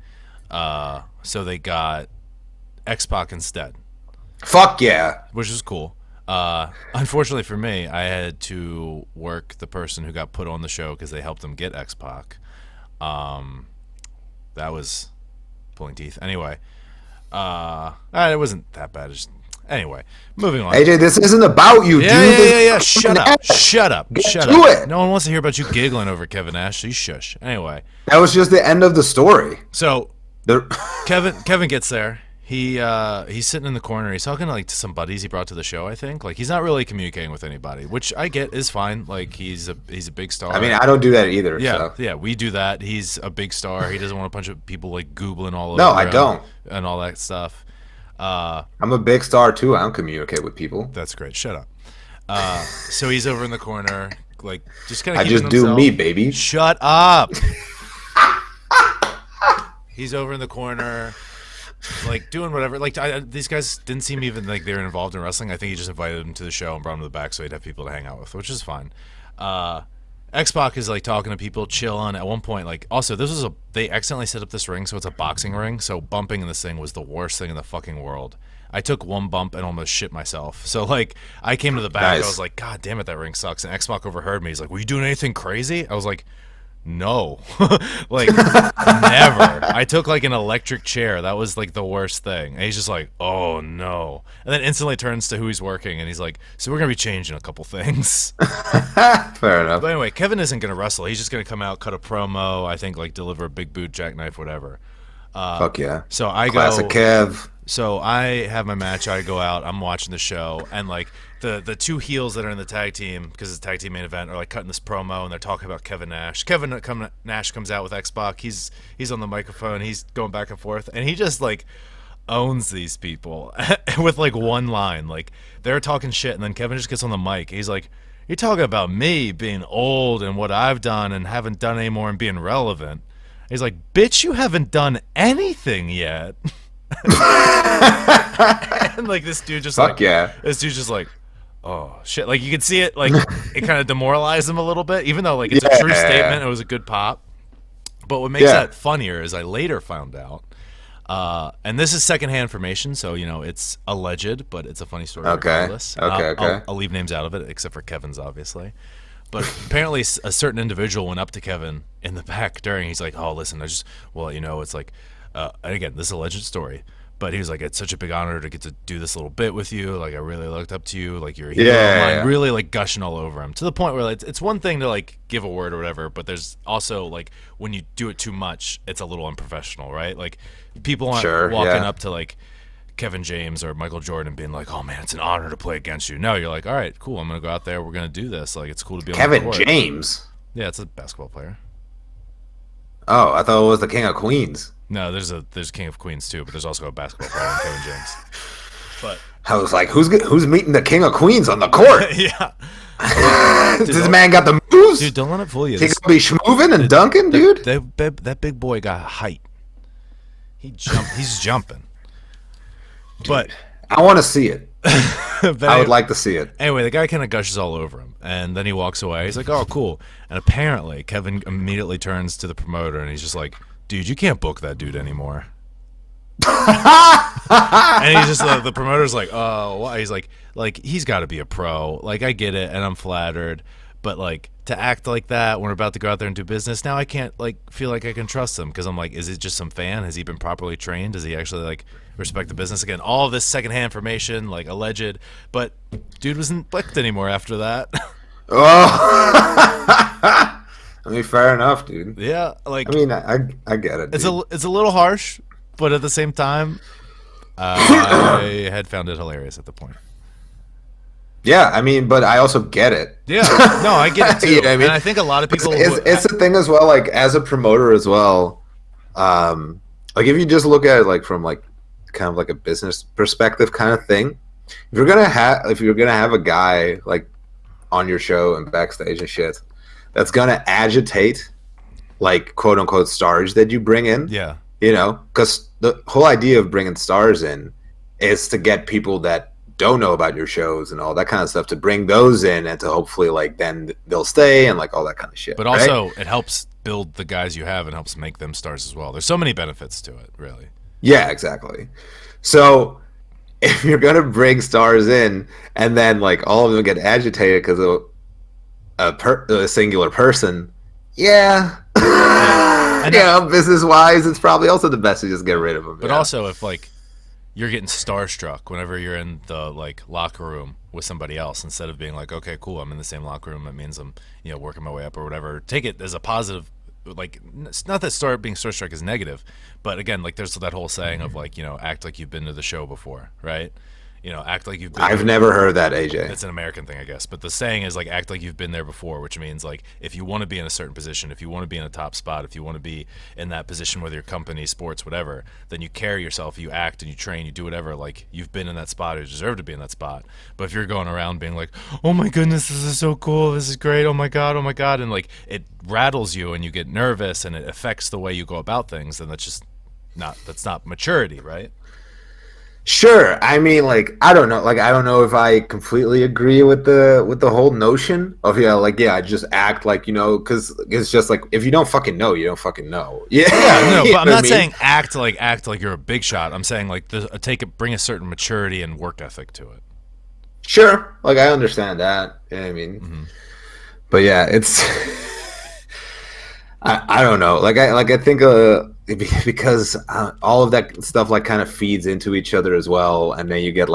So they got X-Pac instead. Fuck yeah. Which is cool. Unfortunately for me, I had to work the person who got put on the show because they helped him get X-Pac. That was pulling teeth. Anyway, it wasn't that bad. Anyway, moving on. AJ, this isn't about you, dude. Yeah. Shut up. Shut up. Shut up. It. No one wants to hear about you giggling over Kevin Nash, so you shush. Anyway. That was just the end of the story. So, Kevin gets there. He's sitting in the corner. He's talking to some buddies he brought to the show, I think. Like, he's not really communicating with anybody, which I get is fine. Like, he's a big star. I mean, I don't do that either. Yeah, we do that. He's a big star. He doesn't want a bunch of people like Googling all over. No, I don't. And all that stuff. I'm a big star too. I don't communicate with people. That's great. Shut up. So he's over in the corner, like just kind of. I just do me, baby. Shut up. He's over in the corner, like doing whatever. Like these guys didn't seem even like they were involved in wrestling. I think he just invited them to the show and brought them to the back so he'd have people to hang out with, which is fine. X-Pac is like talking to people, chilling. At one point, like also they accidentally set up this ring, so it's a boxing ring. So bumping in this thing was the worst thing in the fucking world. I took one bump and almost shit myself. So like I came to the back, I was like, God damn it, that ring sucks. And X-Pac overheard me. He's like, were you doing anything crazy? I was like, no, like never. I took like an electric chair. That was like the worst thing. And he's just like, oh no. And then instantly turns to who he's working and he's like, so we're going to be changing a couple things. Fair enough. But anyway, Kevin isn't going to wrestle. He's just going to come out, cut a promo, I think like deliver a big boot, jackknife, whatever. Fuck yeah. So I Classic Kev. So I have my match. I go out. I'm watching the show, and like the two heels that are in the tag team, because it's a tag team main event, are like cutting this promo, and they're talking about Kevin Nash. Nash comes out with X-Pac. He's on the microphone. He's going back and forth, and he just like owns these people with like one line. Like they're talking shit, and then Kevin just gets on the mic. He's like, "You're talking about me being old and what I've done and haven't done anymore and being relevant." He's like, "Bitch, you haven't done anything yet." And like this dude just this dude's just like, oh shit, like you could see it, like it kind of demoralized him a little bit, even though like it's a true statement. It was a good pop, but what makes that funnier is I later found out, and this is secondhand information, so you know it's alleged, but it's a funny story regardless. I'll leave names out of it except for Kevin's, obviously. But apparently a certain individual went up to Kevin in the back during. He's like, oh, listen, it's like, and again, this is a alleged story, but he was like, it's such a big honor to get to do this little bit with you. Like, I really looked up to you. Like, you're a hero of mine. Really, like, gushing all over him to the point where it's one thing to, like, give a word or whatever, but there's also, like, when you do it too much, it's a little unprofessional, right? Like, people aren't walking up to, like, Kevin James or Michael Jordan being like, oh man, it's an honor to play against you. No, you're like, all right, cool, I'm gonna go out there, we're gonna do this. Like, it's cool to be on the court. Kevin James? Yeah, it's a basketball player. Oh, I thought it was the King of Queens. No, there's King of Queens too, but there's also a basketball player named Kevin James. But I was like, who's meeting the King of Queens on the court? Yeah. This man got the moves? Dude, don't let it fool you. He's gonna be schmoving and dunking, dude? That big boy got height. He's jumping. But I want to see it. I would like to see it. Anyway, the guy kind of gushes all over him, and then he walks away. He's like, oh, cool. And apparently, Kevin immediately turns to the promoter, and he's just like, dude, you can't book that dude anymore. And he's just the promoter's like, oh, why? He's like he's got to be a pro. Like, I get it, and I'm flattered, but like to act like that when we're about to go out there and do business, now I can't like feel like I can trust him, because I'm like, is it just some fan? Has he been properly trained? Does he actually like respect the business? Again, all of this secondhand information, like alleged, but dude wasn't booked anymore after that. Oh. I mean, fair enough, dude. Yeah, like, I mean, I get it. Dude. It's a little harsh, but at the same time, I had found it hilarious at the point. Yeah, I mean, but I also get it. Yeah, no, I get it too. You know what I mean? And I think a lot of people. It's the thing as well. Like, as a promoter as well, like if you just look at it like from like kind of like a business perspective kind of thing, if you're gonna have a guy like on your show and backstage and shit that's gonna agitate like quote unquote stars that you bring in, yeah, you know, because the whole idea of bringing stars in is to get people that don't know about your shows and all that kind of stuff, to bring those in and to hopefully like then they'll stay and like all that kind of shit. But also it helps build the guys you have and helps make them stars as well. There's so many benefits to it, really. Yeah, exactly. So if you're gonna bring stars in and then like all of them get agitated because of a singular person, yeah. And you know, business wise, it's probably also the best to just get rid of them. But also, if like you're getting starstruck whenever you're in the like locker room with somebody else, instead of being like, okay, cool, I'm in the same locker room, that means I'm, you know, working my way up or whatever. Take it as a positive. Like, it's not that being starstruck is negative, but again, like, there's that whole saying of like, you know, act like you've been to the show before, right? You know, act like you've been. I've never heard that, AJ. It's an American thing, I guess. But the saying is like, act like you've been there before, which means like, if you want to be in a certain position, if you want to be in a top spot, if you want to be in that position, whether your company, sports, whatever, then you carry yourself, you act and you train, you do whatever, like you've been in that spot or you deserve to be in that spot. But if you're going around being like, oh my goodness, this is so cool, this is great, oh my god, and like it rattles you and you get nervous and it affects the way you go about things, then that's not maturity, right? Sure. I mean, like, I don't know. Like, I don't know if I completely agree with the whole notion of, I just act like, because it's just like, if you don't fucking know, you don't fucking know. Yeah. Yeah, no, but I'm not saying act like you're a big shot. I'm saying like bring a certain maturity and work ethic to it. Sure. Like, I understand that. I mean, but yeah, it's I don't know. I think because all of that stuff like kind of feeds into each other as well, and then you get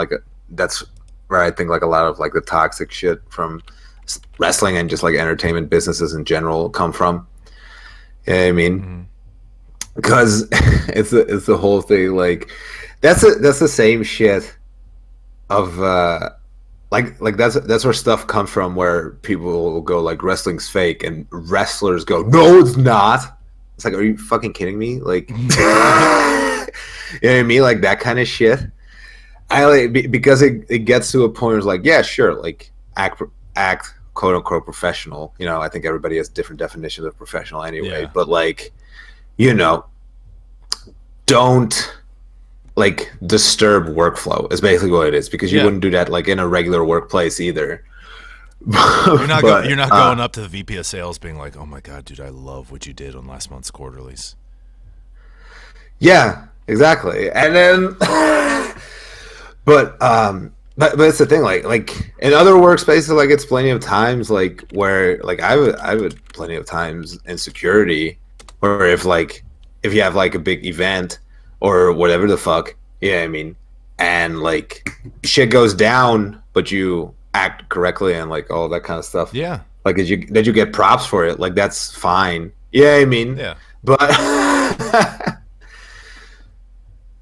that's where I think like a lot of like the toxic shit from wrestling and just like entertainment businesses in general come from. You know what I mean? Because it's the whole thing. Like that's the same shit of that's where stuff comes from, where people will go like wrestling's fake and wrestlers go, no, it's not. It's like, are you fucking kidding me? Like, you know what I mean? Like that kind of shit. Because it gets to a point where it's like, yeah, sure, like act quote unquote professional. I think everybody has different definitions of professional anyway. Yeah. But like, don't like disturb workflow is basically what it is, because you wouldn't do that like in a regular workplace either. You're not going up to the VP of sales being like, oh my god, dude, I love what you did on last month's quarterlies. Yeah, exactly. And then but it's the thing, like in other workspaces, like it's plenty of times like where like I would plenty of times in security where if you have like a big event or whatever the fuck, I mean, and like shit goes down, but you act correctly and like all that kind of stuff. Yeah. Like that you get props for it. Like that's fine. Yeah, I mean. Yeah. But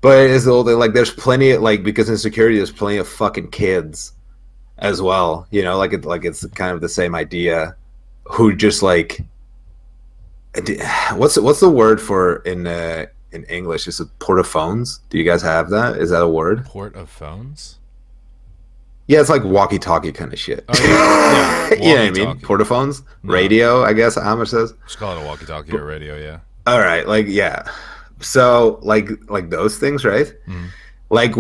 but it's the old thing. Like there's plenty of, like, because in security there's plenty of fucking kids as well. It's kind of the same idea. Who just like, what's the word for in English? Is it port of phones? Do you guys have that? Is that a word? Port of phones? Yeah, it's like walkie-talkie kind of shit. Oh, yeah. You know what I mean? Portaphones? No. Radio, I guess Amish says. Just call it a walkie-talkie or radio, yeah. All right, like, yeah. So, like those things, right? Mm-hmm. Like,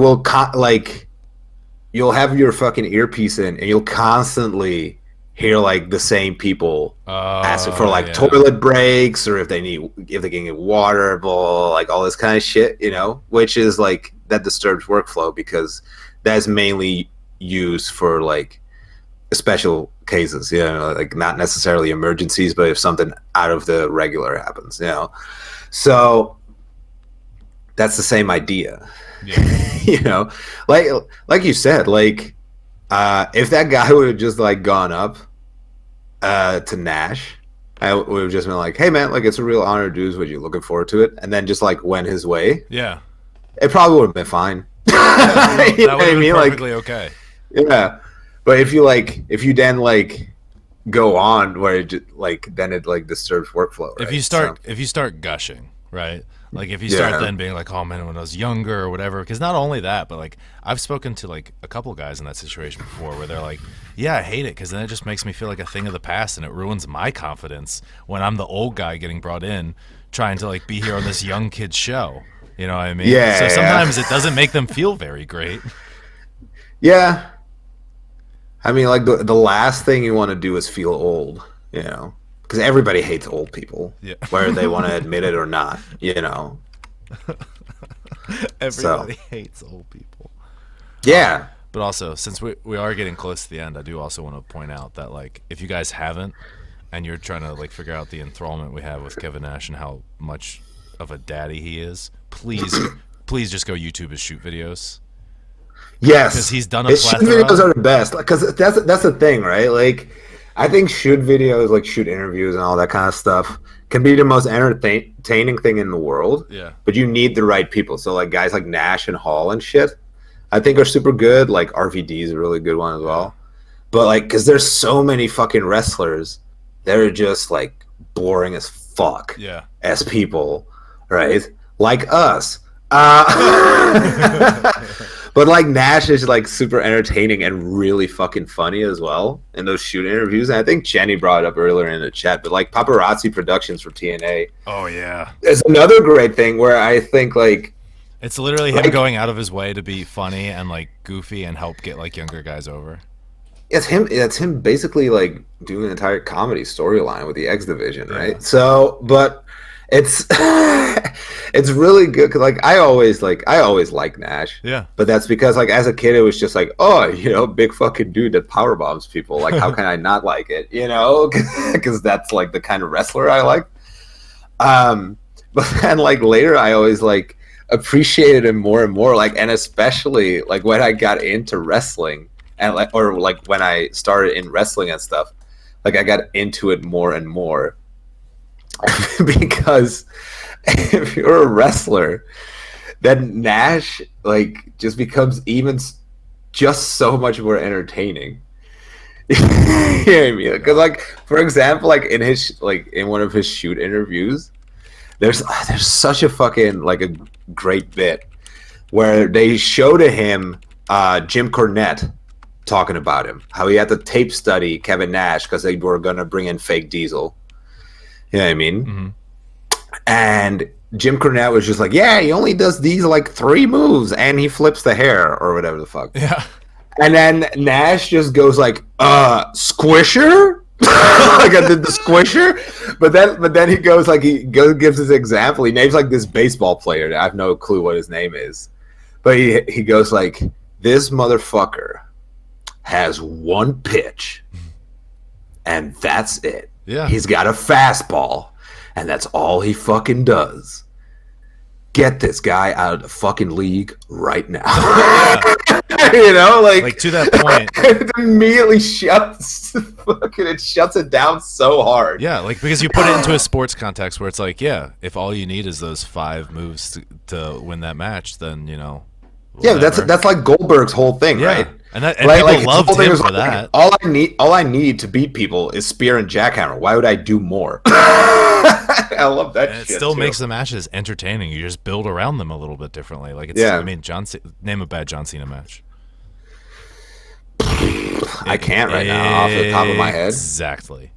you'll have your fucking earpiece in, and you'll constantly hear, like, the same people asking for, like, toilet breaks, or if they can get water, like, all this kind of shit, which is, like, that disturbs workflow, because that's mainly used for like special cases, like not necessarily emergencies, but if something out of the regular happens, so that's the same idea. Like you said, like if that guy would have just like gone up to Nash, I would have just been like, hey man, like it's a real honor, dudes, what you looking forward to it, and then just like went his way. Yeah, it probably would have been fine. That would have been perfectly okay. Yeah, but if you then like go on where it just, like then it like disturbs workflow. Right? If you start gushing, right? Like if you start then being like, oh man, when I was younger or whatever, because not only that, but like I've spoken to like a couple guys in that situation before where they're like, yeah, I hate it because then it just makes me feel like a thing of the past and it ruins my confidence when I'm the old guy getting brought in trying to like be here on this young kid's show. You know what I mean? Yeah. So sometimes it doesn't make them feel very great. Yeah. I mean, like the last thing you want to do is feel old, because everybody hates old people, whether they want to admit it or not, Everybody hates old people. Yeah. But also, since we are getting close to the end, I do also want to point out that like if you guys haven't, and you're trying to like figure out the enthrallment we have with Kevin Nash and how much of a daddy he is, please please just go YouTube his shoot videos. Yes, because he's done a his shoot plethora. videos are the best. Because that's the thing, right? Like, I think shoot videos, like shoot interviews and all that kind of stuff, can be the most entertaining thing in the world. Yeah. But you need the right people. So like guys like Nash and Hall and shit, I think are super good. Like RVD is a really good one as well. But like, because there's so many fucking wrestlers, they're just like boring as fuck. Yeah. As people, right? Like us. But like Nash is like super entertaining and really fucking funny as well in those shoot interviews. And I think Jenny brought it up earlier in the chat, but like Paparazzi Productions for TNA. Oh yeah. Is another great thing where I think like it's literally him going out of his way to be funny and like goofy and help get like younger guys over. It's him basically like doing an entire comedy storyline with the X Division, right? So, but it's it's really good because like I always like Nash. Yeah. But that's because like as a kid it was just like, oh, big fucking dude that power bombs people. Like how can I not like it? Because that's like the kind of wrestler I like. But then like later I always like appreciated him more and more. Like, and especially like when I got into wrestling and like when I started in wrestling and stuff, like I got into it more and more. Because if you're a wrestler, then Nash like just becomes even just so much more entertaining. You know what I mean? Because like for example, like in one of his shoot interviews, there's such a fucking like a great bit where they show to him Jim Cornette talking about him, how he had to tape study Kevin Nash because they were gonna bring in fake Diesel. You know what I mean? Mm-hmm. And Jim Cornette was just like, yeah, he only does these like 3 moves and he flips the hair or whatever the fuck. Yeah. And then Nash just goes like, Squisher? Like I did the Squisher? But then he goes like, gives his example. He names like this baseball player. I have no clue what his name is. But he goes like, this motherfucker has one pitch and that's it. Yeah. He's got a fastball, and that's all he fucking does. Get this guy out of the fucking league right now. Like to that point. It immediately shuts it down so hard. Yeah, like because you put it into a sports context where it's like, yeah, if all you need is those 5 moves to win that match, then whatever. Yeah, that's like Goldberg's whole thing, right? And people loved him for that. All I need to beat people is spear and jackhammer. Why would I do more? I love that. And it still makes the matches entertaining. You just build around them a little bit differently. Like it's, I mean, name a bad John Cena match. I can't right now off the top of my head. Exactly.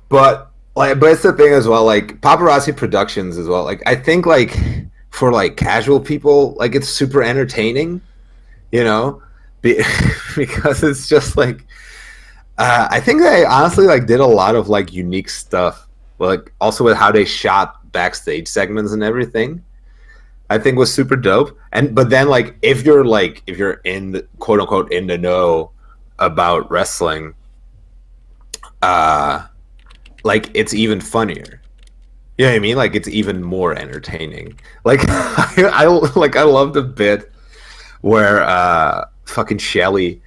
But it's the thing as well. Like Paparazzi Productions as well. Like I think like for like casual people, like it's super entertaining. Because it's just like I think they honestly like did a lot of like unique stuff, like also with how they shot backstage segments and everything. I think was super dope. But then like if you're in the quote unquote in the know about wrestling, like it's even funnier. You know what I mean? Like it's even more entertaining. Like I love the bit where fucking Shelly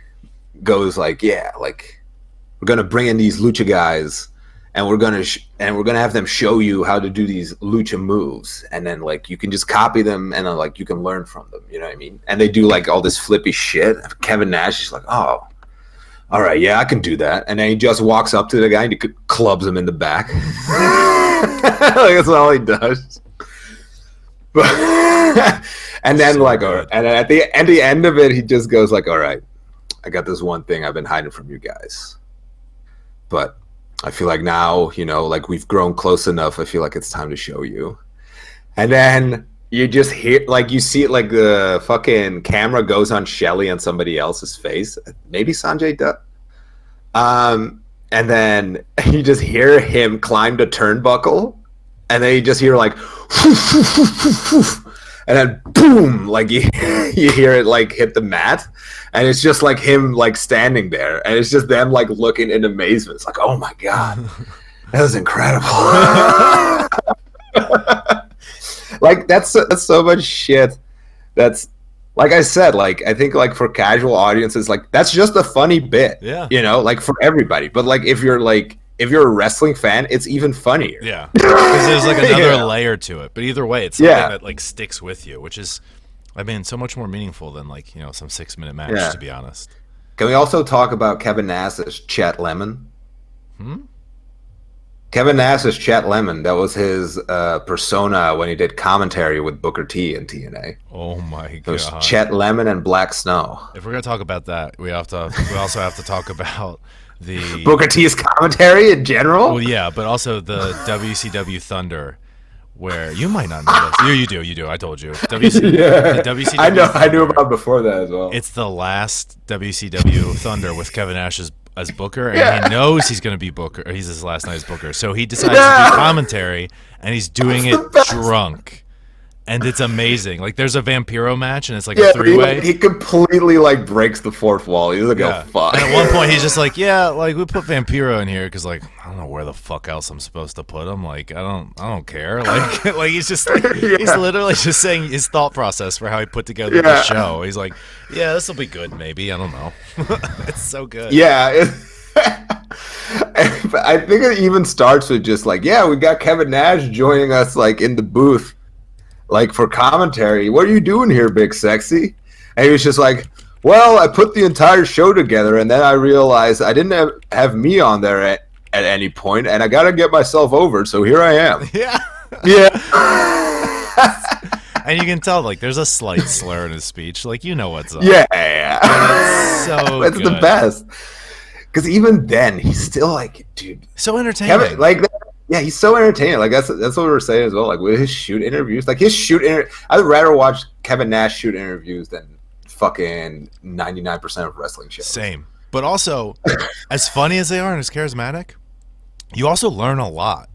goes like, yeah, like we're gonna bring in these lucha guys and we're gonna have them show you how to do these lucha moves, and then like you can just copy them and then like you can learn from them. You know what I mean? And they do like all this flippy shit. Kevin Nash is like, oh, all right, yeah, I can do that. And then he just walks up to the guy and he clubs him in the back. Like that's all he does. But and then so like, good. and at the end of it, he just goes like, all right, I got this one thing I've been hiding from you guys, but I feel like now, like we've grown close enough. I feel like it's time to show you. And then you just hear, like, you see it, like the fucking camera goes on Shelly and somebody else's face, maybe Sanjay Dutt. And then you just hear him climb the turnbuckle, and then you just hear like, and then boom, like you hear it like hit the mat, and it's just like him like standing there, and it's just them like looking in amazement. It's like, oh my god, that was incredible. Like that's so much shit that's like I said, like I think like for casual audiences, like that's just a funny bit. Yeah. You know, like for everybody. But like if you're a wrestling fan, it's even funnier. Yeah. Because there's like another Yeah. layer to it. But either way, it's something Yeah. that like sticks with you, which is, I mean, so much more meaningful than like, you know, some 6-minute match, Yeah. to be honest. Can we also talk about Kevin Nash as Chet Lemon? Kevin Nash as Chet Lemon. That was his persona when he did commentary with Booker T in TNA. Oh my It was god. Chet Lemon and Black Snow. If we're gonna talk about that, we also have to talk about the Booker T's commentary in general. Well, yeah, but also the WCW Thunder, where you might not know this. You do. I told you. The WCW I knew Thunder, about before that as well. It's the last WCW Thunder with Kevin Nash as Booker, and he knows he's going to be Booker. Or he's his last night as Booker, so he decides to do commentary, and he's doing it drunk, and it's amazing. Like there's a Vampiro match, and it's like a 3-way. He completely like breaks the fourth wall. He's like, oh fuck. And at one point, he's just like, yeah, like we put Vampiro in here because like I don't know where the fuck else I'm supposed to put him. Like I don't care. Like like he's just like he's literally just saying his thought process for how he put together the show. He's like, yeah, this will be good. Maybe I don't know. It's so good. Yeah. I think it even starts with just like, yeah, we got Kevin Nash joining us like in the booth, like for commentary. What are you doing here, Big Sexy? And he was just like, well, I put the entire show together, and then I realized I didn't have me on there at any point, and I got to get myself over, so here I am. Yeah. Yeah. And you can tell, like, there's a slight slur in his speech. Like, you know what's up. Yeah. It's so It's good. the best. Because even then, he's still like, dude. So entertaining. Kevin, like, yeah, he's so entertaining. Like, that's what we were saying as well. Like, with his shoot interviews. Like, I'd rather watch Kevin Nash shoot interviews than fucking 99% of wrestling shows. Same. But also, as funny as they are and as charismatic, you also learn a lot.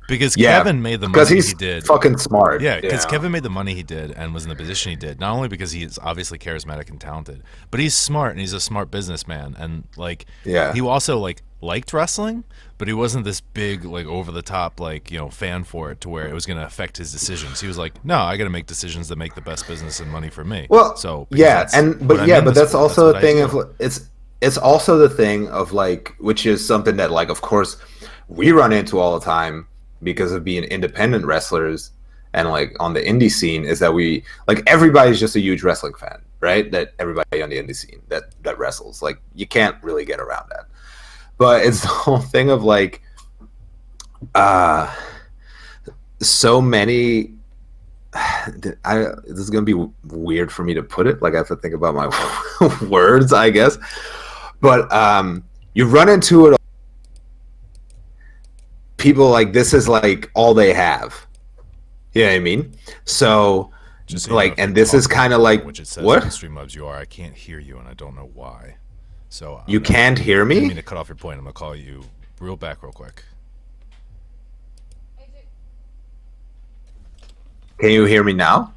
Because Kevin made the money he did. Fucking smart. Yeah, because Kevin made the money he did and was in the position he did. Not only because he is obviously charismatic and talented, but he's smart and he's a smart businessman. And like, he also like liked wrestling, but he wasn't this big like over the top like fan for it to where it was going to affect his decisions. He was like, no, I got to make decisions that make the best business and money for me. Well, so but that's also a thing of it's also the thing of like, which is something that like of course we run into all the time. Because of being independent wrestlers and like on the indie scene is that we like everybody's just a huge wrestling fan, right? That everybody on the indie scene that wrestles, like you can't really get around that. But it's the whole thing of like so many this is gonna be weird for me to put it, like I have to think about my words, I guess. But you run into it. People like this is like all they have. You know what I mean? So just like, and this is kind of like which it says what? On Streamlabs you are. I can't hear you, and I don't know why. So you can't hear me? I mean to cut off your point. I'm gonna call you real quick. Can you hear me now?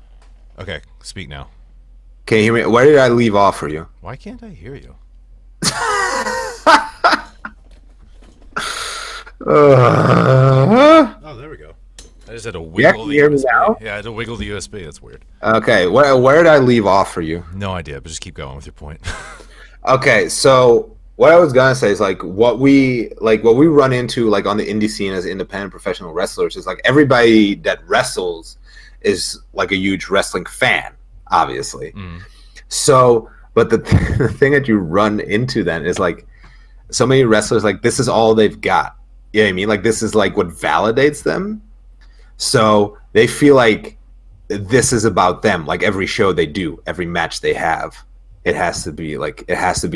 Okay, speak now. Can you hear me? Where did I leave off for you? Why can't I hear you? Oh, there we go. I just had to wiggle the USB. Now? Yeah, I had to wiggle the USB. That's weird. Okay, where did I leave off for you? No idea, but just keep going with your point. Okay, so what I was gonna say is like what we run into like on the indie scene as independent professional wrestlers is like everybody that wrestles is like a huge wrestling fan, obviously. So, but the thing that you run into then is like so many wrestlers like this is all they've got. You know what I mean? Like this is like what validates them. So they feel like this is about them. Like every show they do, every match they have, it has to be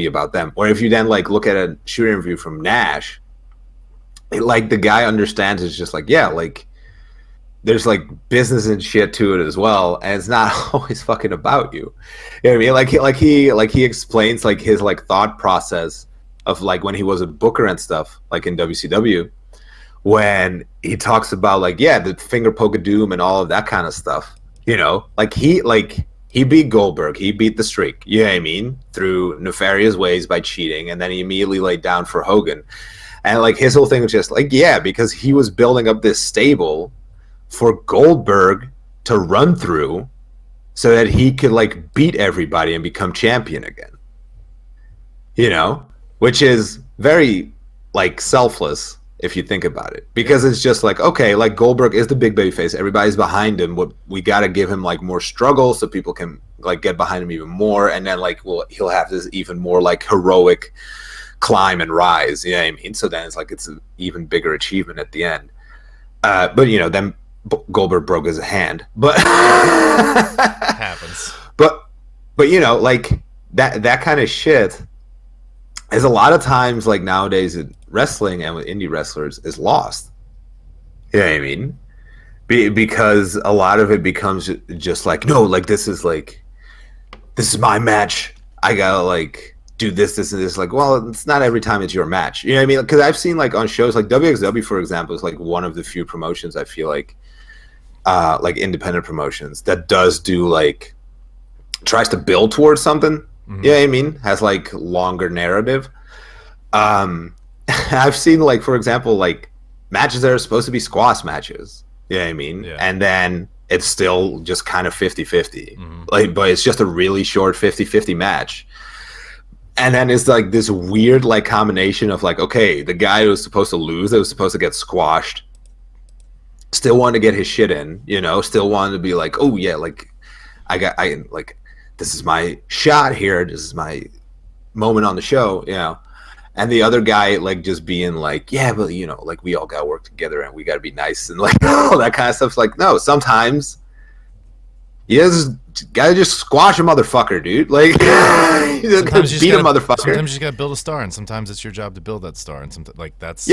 about them. Or if you then like look at a shoot interview from Nash, like the guy understands it's just like, yeah, like there's like business and shit to it as well, and it's not always fucking about you. You know what I mean? Like he explains like his like thought process of like when he was a booker and stuff, like in WCW, when he talks about like, yeah, the finger poke of doom and all of that kind of stuff, like he beat Goldberg, he beat the streak, you know what I mean, through nefarious ways by cheating, and then he immediately laid down for Hogan. And like his whole thing was just like, yeah, because he was building up this stable for Goldberg to run through so that he could like beat everybody and become champion again. You know, which is very like selfless if you think about it, because it's just like, okay, like Goldberg is the big baby face, everybody's behind him, what we got to give him like more struggle so people can like get behind him even more, and then like he'll have this even more like heroic climb and rise, you know what I mean? So then it's like it's an even bigger achievement at the end. But you know, then Goldberg broke his hand, but happens. But you know, like that kind of shit is a lot of times like nowadays in wrestling and with indie wrestlers is lost. You know what I mean? Because a lot of it becomes just like, no, like this is my match. I gotta like do this and this. Like, well, it's not every time it's your match. You know what I mean? Because I've seen like on shows like WXW, for example, is like one of the few promotions I feel like independent promotions that does do like tries to build towards something. Mm-hmm. Yeah, I mean, has like longer narrative. I've seen like, for example, like matches that are supposed to be squash matches. Yeah, I mean, and then it's still just kind of 50-50. Mm-hmm. Like, but it's just a really short 50-50 match. And then it's like this weird like combination of like, okay, the guy who was supposed to lose, that was supposed to get squashed, still wanted to get his shit in, you know, still wanted to be like, oh yeah, like I like, this is my shot here, this is my moment on the show, you know. And the other guy like just being like, yeah, but you know, like we all gotta work together and we gotta be nice and like all that kind of stuff. Like, no, sometimes you just gotta just squash a motherfucker, dude. Like, you just beat a motherfucker. Sometimes you just gotta build a star, and sometimes it's your job to build that star, and sometimes like that's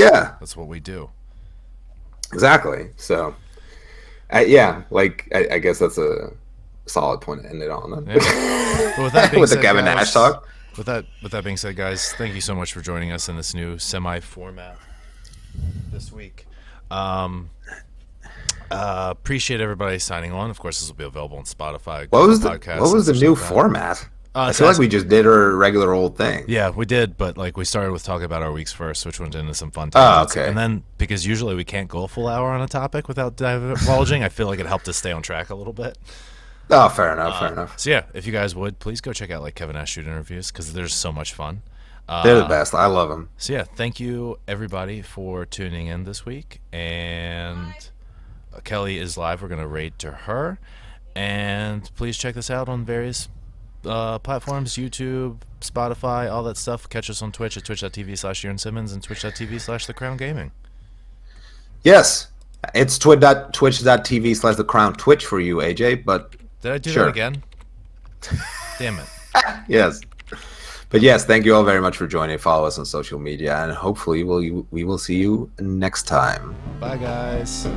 what we do. Exactly. So, yeah, like I guess that's a solid point to end it on. Then. Yeah. Well, with that being with said, the Kevin Nash talk. With that being said, guys, thank you so much for joining us in this new semi-format this week. Appreciate everybody signing on. Of course, this will be available on Spotify. What was the new format? I feel like we just did our regular old thing. Yeah, we did, but like we started with talking about our weeks first, which went into some fun topics. Oh, okay. And then because usually we can't go a full hour on a topic without divulging, I feel like it helped us stay on track a little bit. Oh, fair enough. So yeah, if you guys would, please go check out like Kevin Nash shoot interviews because there's so much fun. They're the best. I love them. So yeah, thank you everybody for tuning in this week. And Kelly is live. We're gonna raid to her, and please check this out on various platforms: YouTube, Spotify, all that stuff. Catch us on Twitch at twitch.tv/Jurn Simmons and twitch.tv/TheCrownGaming. Yes, it's twitch.tv/TheCrown Twitch for you, AJ. But did I do that again? Damn it. Yes. But yes, thank you all very much for joining. Follow us on social media, and hopefully we will see you next time. Bye, guys.